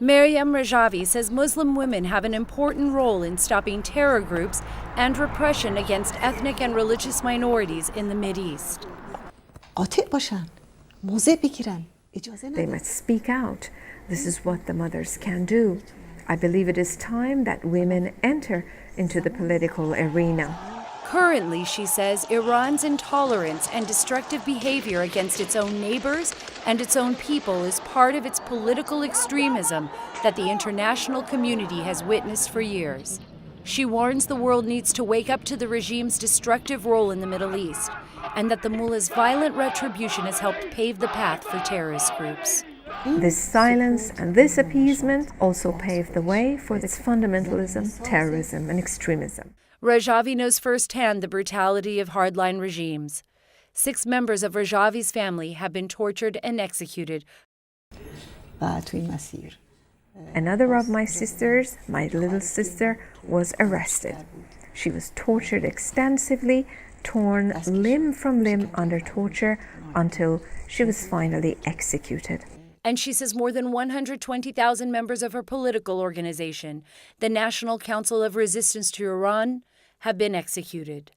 Maryam Rajavi says Muslim women have an important role in stopping terror groups and repression against ethnic and religious minorities in the Mideast. They must speak out. This is what the mothers can do. I believe it is time that women enter into the political arena. Currently, she says, Iran's intolerance and destructive behavior against its own neighbors and its own people is part of its political extremism that the international community has witnessed for years. She warns the world needs to wake up to the regime's destructive role in the Middle East and that the mullah's violent retribution has helped pave the path for terrorist groups. This silence and this appeasement also paved the way for its fundamentalism, terrorism, and extremism. Rajavi knows firsthand the brutality of hardline regimes. 6 members of Rajavi's family have been tortured and executed. Another of my sisters, my little sister, was arrested. She was tortured extensively, torn limb from limb under torture until she was finally executed. And she says more than 120,000 members of her political organization, the National Council of Resistance to Iran, have been executed.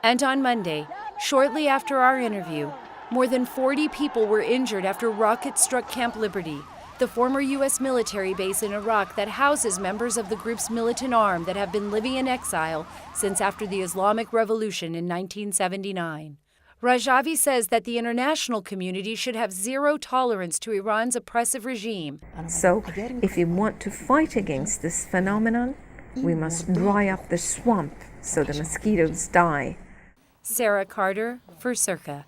And on Monday, shortly after our interview, more than 40 people were injured after rockets struck Camp Liberty, the former U.S. military base in Iraq that houses members of the group's militant arm that have been living in exile since after the Islamic Revolution in 1979. Rajavi says that the international community should have zero tolerance to Iran's oppressive regime. So, if we want to fight against this phenomenon, we must dry up the swamp so the mosquitoes die. Sarah Carter for Circa.